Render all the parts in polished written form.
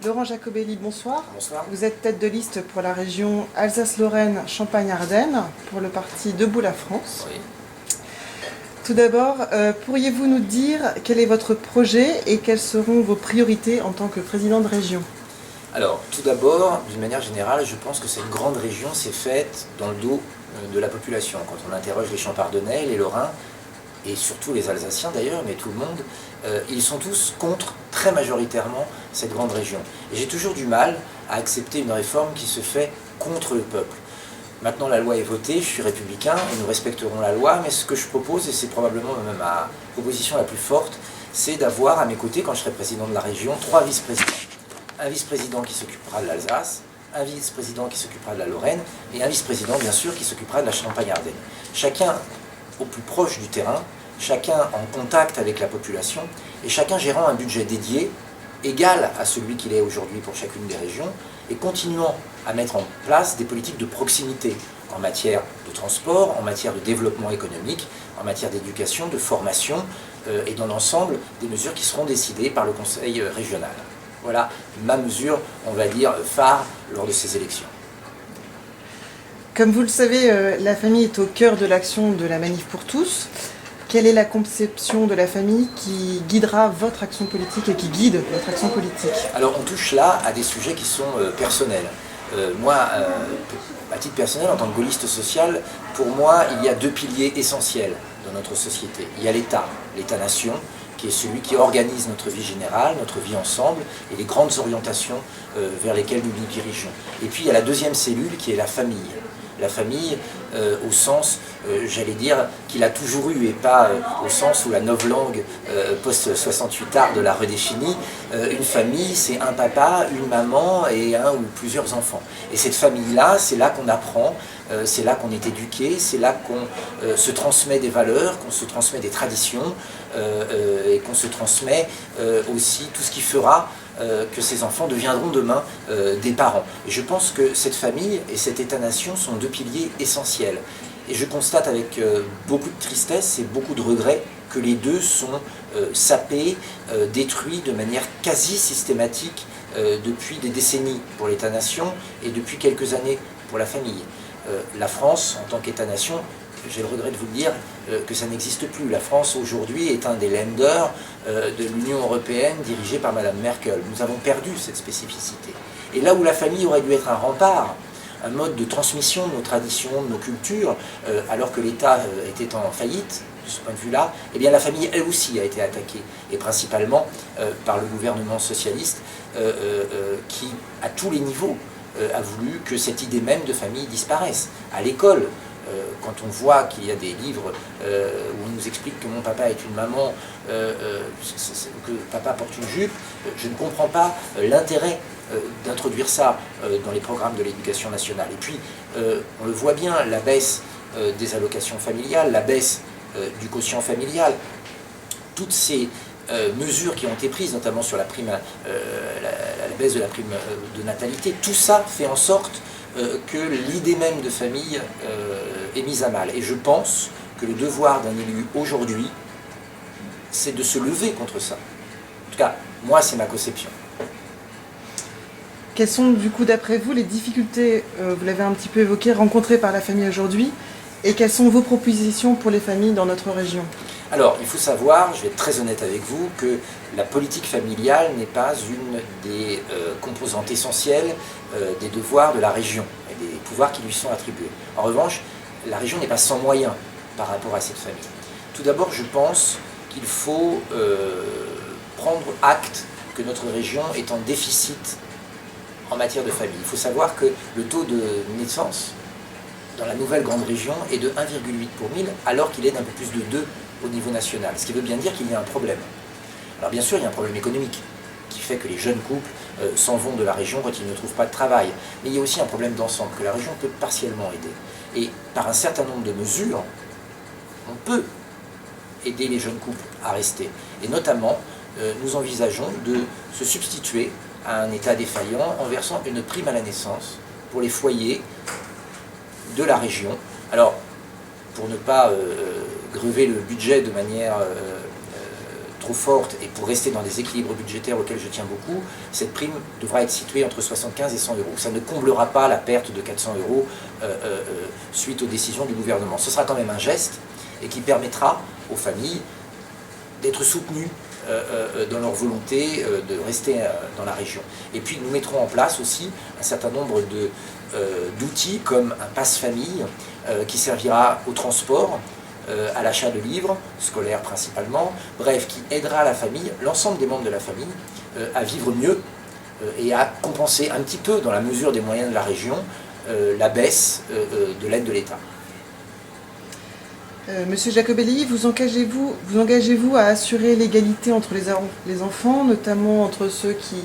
Laurent Jacobelli, bonsoir. Bonsoir. Vous êtes tête de liste pour la région Alsace-Lorraine, Champagne-Ardenne, pour le parti Debout la France. Oui. Tout d'abord, pourriez-vous nous dire quel est votre projet et quelles seront vos priorités en tant que président de région? Alors, tout d'abord, d'une manière générale, je pense que cette grande région s'est faite dans le dos de la population. Quand on interroge les Champardonnais, les Lorrains, et surtout les Alsaciens d'ailleurs, mais tout le monde, ils sont tous contre, très majoritairement, cette grande région. Et j'ai toujours du mal à accepter une réforme qui se fait contre le peuple. Maintenant, la loi est votée, je suis républicain, et nous respecterons la loi, mais ce que je propose, et c'est probablement même ma proposition la plus forte, c'est d'avoir à mes côtés, quand je serai président de la région, 3 vice-présidents. Un vice-président qui s'occupera de l'Alsace, un vice-président qui s'occupera de la Lorraine, et un vice-président, bien sûr, qui s'occupera de la Champagne-Ardenne. Chacun au plus proche du terrain, chacun en contact avec la population, et chacun gérant un budget dédié, égal à celui qu'il est aujourd'hui pour chacune des régions, et continuant à mettre en place des politiques de proximité en matière de transport, en matière de développement économique, en matière d'éducation, de formation, et dans l'ensemble des mesures qui seront décidées par le Conseil régional. Voilà ma mesure, on va dire, phare lors de ces élections. Comme vous le savez, la famille est au cœur de l'action de la Manif pour tous. Quelle est la conception de la famille qui guidera votre action politique et qui guide votre action politique? Alors on touche là à des sujets qui sont personnels. Moi, à titre personnel, en tant que gaulliste social, pour moi, il y a 2 piliers essentiels dans notre société. Il y a l'État, l'État-nation, qui est celui qui organise notre vie générale, notre vie ensemble, et les grandes orientations vers lesquelles nous nous dirigeons. Et puis il y a la deuxième cellule qui est la famille. La famille au sens, j'allais dire, qu'il a toujours eu, et pas au sens où la novlangue post-68 art de la redéfinit. Une famille, c'est un papa, une maman et un ou plusieurs enfants. Et cette famille-là, c'est là qu'on apprend, c'est là qu'on est éduqué, c'est là qu'on se transmet des valeurs, qu'on se transmet des traditions, et qu'on se transmet aussi tout ce qui fera que ces enfants deviendront demain des parents. Et je pense que cette famille et cet État-nation sont 2 piliers essentiels. Et je constate avec beaucoup de tristesse et beaucoup de regrets que les 2 sont sapés, détruits de manière quasi systématique depuis des décennies pour l'État-nation et depuis quelques années pour la famille. La France, en tant qu'État-nation, j'ai le regret de vous le dire, que ça n'existe plus. La France aujourd'hui est un des lenders de l'Union européenne dirigée par Madame Merkel. Nous avons perdu cette spécificité. Et là où la famille aurait dû être un rempart, un mode de transmission de nos traditions, de nos cultures, alors que l'État était en faillite, de ce point de vue-là, eh bien la famille, elle aussi, a été attaquée, et principalement par le gouvernement socialiste, qui, à tous les niveaux, a voulu que cette idée même de famille disparaisse. À l'école, quand on voit qu'il y a des livres où on nous explique que mon papa est une maman, que papa porte une jupe, je ne comprends pas l'intérêt d'introduire ça dans les programmes de l'éducation nationale. Et puis, on le voit bien, la baisse des allocations familiales, la baisse du quotient familial, toutes ces mesures qui ont été prises, notamment sur la prime, la baisse de la prime de natalité, tout ça fait en sorte que l'idée même de famille est mise à mal. Et je pense que le devoir d'un élu aujourd'hui, c'est de se lever contre ça. En tout cas, moi, c'est ma conception. Quelles sont, du coup, d'après vous, les difficultés, vous l'avez un petit peu évoqué, rencontrées par la famille aujourd'hui, et quelles sont vos propositions pour les familles dans notre région? Alors, il faut savoir, je vais être très honnête avec vous, que la politique familiale n'est pas une des composantes essentielles des devoirs de la région et des pouvoirs qui lui sont attribués. En revanche, la région n'est pas sans moyens par rapport à cette famille. Tout d'abord, je pense qu'il faut prendre acte que notre région est en déficit en matière de famille. Il faut savoir que le taux de naissance dans la nouvelle grande région est de 1,8 pour 1000, alors qu'il est d'un peu plus de 2 au niveau national, ce qui veut bien dire qu'il y a un problème. Alors bien sûr, il y a un problème économique qui fait que les jeunes couples s'en vont de la région quand ils ne trouvent pas de travail. Mais il y a aussi un problème d'ensemble que la région peut partiellement aider. Et par un certain nombre de mesures, on peut aider les jeunes couples à rester. Et notamment, nous envisageons de se substituer à un État défaillant en versant une prime à la naissance pour les foyers de la région. Alors, pour ne pas grever le budget de manière trop forte, et pour rester dans des équilibres budgétaires auxquels je tiens beaucoup, cette prime devra être située entre 75 et 100 euros. Ça ne comblera pas la perte de 400 euros suite aux décisions du gouvernement. Ce sera quand même un geste et qui permettra aux familles d'être soutenues dans leur volonté de rester dans la région. Et puis nous mettrons en place aussi un certain nombre d'outils comme un passe-famille qui servira au transport, à l'achat de livres, scolaires principalement, bref, qui aidera la famille, l'ensemble des membres de la famille, à vivre mieux et à compenser un petit peu, dans la mesure des moyens de la région, la baisse de l'aide de l'État. Monsieur Jacobelli, vous engagez-vous à assurer l'égalité entre les enfants, notamment entre ceux qui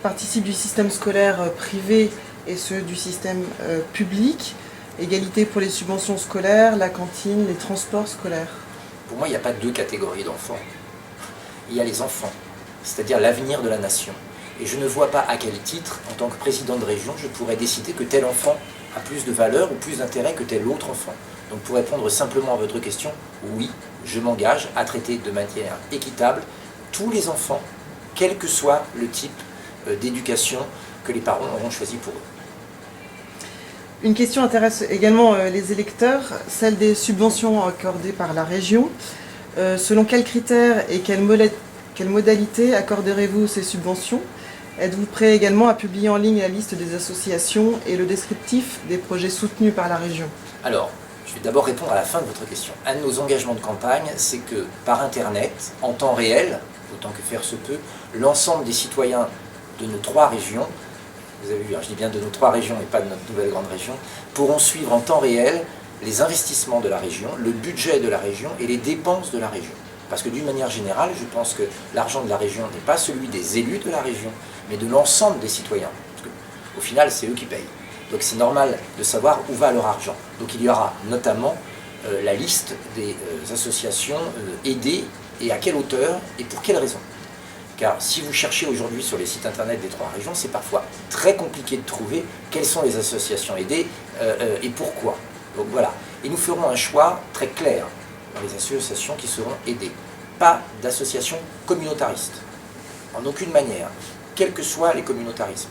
participent du système scolaire privé et ceux du système public? Égalité pour les subventions scolaires, la cantine, les transports scolaires? Pour moi, il n'y a pas deux catégories d'enfants. Il y a les enfants, c'est-à-dire l'avenir de la nation. Et je ne vois pas à quel titre, en tant que président de région, je pourrais décider que tel enfant a plus de valeur ou plus d'intérêt que tel autre enfant. Donc pour répondre simplement à votre question, oui, je m'engage à traiter de manière équitable tous les enfants, quel que soit le type d'éducation que les parents auront choisi pour eux. Une question intéresse également les électeurs, celle des subventions accordées par la région. Selon quels critères et quelles modalités accorderez-vous ces subventions? Êtes-vous prêt également à publier en ligne la liste des associations et le descriptif des projets soutenus par la région? Alors, je vais d'abord répondre à la fin de votre question. Un de nos engagements de campagne, c'est que par Internet, en temps réel, autant que faire se peut, l'ensemble des citoyens de nos 3 régions, vous avez vu, hein, je dis bien de nos 3 régions et pas de notre nouvelle grande région, pourront suivre en temps réel les investissements de la région, le budget de la région et les dépenses de la région. Parce que d'une manière générale, je pense que l'argent de la région n'est pas celui des élus de la région, mais de l'ensemble des citoyens. Parce qu'au final, c'est eux qui payent. Donc c'est normal de savoir où va leur argent. Donc il y aura notamment la liste des associations aidées et à quelle hauteur et pour quelles raisons. Car si vous cherchez aujourd'hui sur les sites internet des 3 régions, c'est parfois très compliqué de trouver quelles sont les associations aidées et pourquoi. Donc voilà. Et nous ferons un choix très clair dans les associations qui seront aidées. Pas d'associations communautaristes, en aucune manière, quels que soient les communautarismes.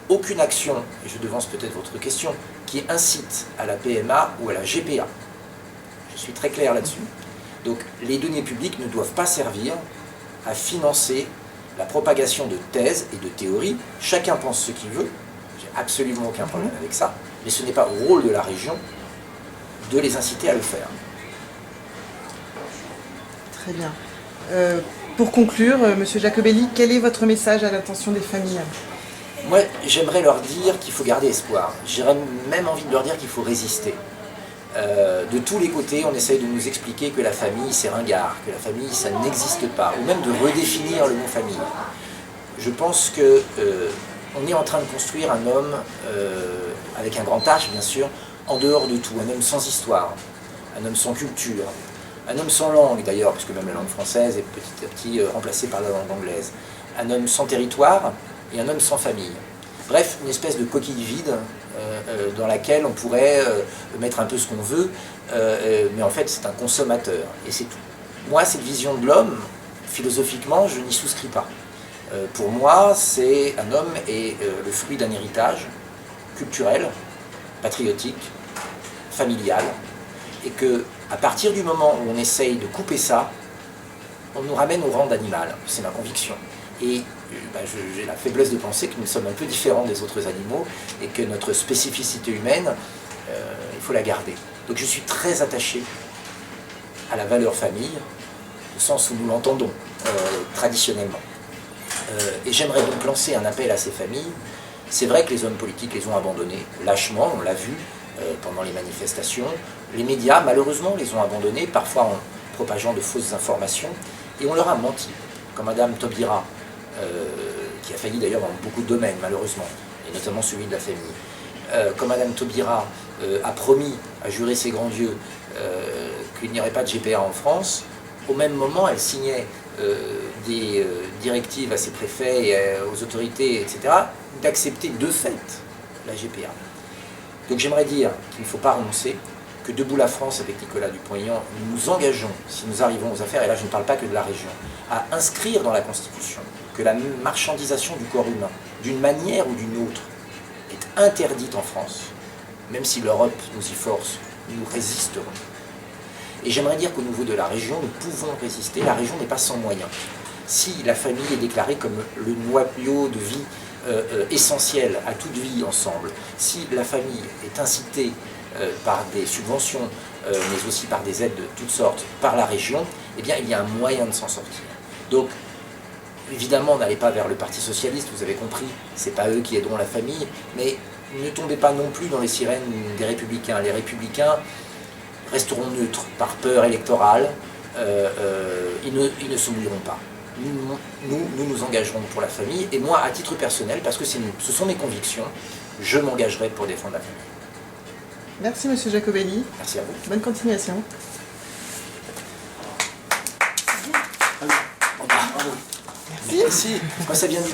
Aucune action, et je devance peut-être votre question, qui incite à la PMA ou à la GPA. Je suis très clair là-dessus. Donc les deniers publics ne doivent pas servir à financer la propagation de thèses et de théories. Chacun pense ce qu'il veut, j'ai absolument aucun problème avec ça, mais ce n'est pas au rôle de la région de les inciter à le faire. Très bien. Pour conclure, Monsieur Jacobelli, quel est votre message à l'attention des familles? Moi, j'aimerais leur dire qu'il faut garder espoir. J'aurais même envie de leur dire qu'il faut résister. De tous les côtés, on essaye de nous expliquer que la famille, c'est ringard, que la famille, ça n'existe pas, ou même de redéfinir le mot famille. Je pense qu'on est en train de construire un homme, avec un grand H, bien sûr, en dehors de tout, un homme sans histoire, un homme sans culture, un homme sans langue, d'ailleurs, parce que même la langue française est petit à petit remplacée par la langue anglaise, un homme sans territoire et un homme sans famille. Bref, une espèce de coquille vide dans laquelle on pourrait mettre un peu ce qu'on veut, mais en fait c'est un consommateur, et c'est tout. Moi, cette vision de l'homme, philosophiquement, je n'y souscris pas. Pour moi, c'est un homme et le fruit d'un héritage culturel, patriotique, familial, et que à partir du moment où on essaye de couper ça, on nous ramène au rang d'animal, c'est ma conviction. Et j'ai la faiblesse de penser que nous sommes un peu différents des autres animaux et que notre spécificité humaine, il faut la garder. Donc je suis très attaché à la valeur famille, au sens où nous l'entendons traditionnellement. Et j'aimerais donc lancer un appel à ces familles. C'est vrai que les hommes politiques les ont abandonnés lâchement, on l'a vu pendant les manifestations. Les médias, malheureusement, les ont abandonnés, parfois en propageant de fausses informations, et on leur a menti. Comme Madame Taubira, qui a failli d'ailleurs dans beaucoup de domaines, malheureusement, et notamment celui de la famille. Comme Madame Taubira a promis, a juré ses grands dieux, qu'il n'y aurait pas de GPA en France, au même moment, elle signait des directives à ses préfets et aux autorités, etc., d'accepter de fait la GPA. Donc j'aimerais dire qu'il ne faut pas renoncer, que Debout la France, avec Nicolas Dupont-Aignan, nous nous engageons, si nous arrivons aux affaires, et là je ne parle pas que de la région, à inscrire dans la Constitution que la marchandisation du corps humain, d'une manière ou d'une autre, est interdite en France, même si l'Europe nous y force, nous résisterons. Et j'aimerais dire qu'au niveau de la région, nous pouvons résister. La région n'est pas sans moyens. Si la famille est déclarée comme le noyau de vie essentiel à toute vie ensemble, si la famille est incitée par des subventions, mais aussi par des aides de toutes sortes, par la région, eh bien il y a un moyen de s'en sortir. Donc, évidemment, n'allez pas vers le Parti Socialiste, vous avez compris, c'est pas eux qui aideront la famille, mais ne tombez pas non plus dans les sirènes des Républicains. Les Républicains resteront neutres par peur électorale, ils ne se mouilleront pas. Nous nous engagerons pour la famille, et moi, à titre personnel, parce que ce sont mes convictions, je m'engagerai pour défendre la famille. Merci Monsieur Jacobelli. Merci à vous. Bonne continuation. Merci. Moi, ça vient du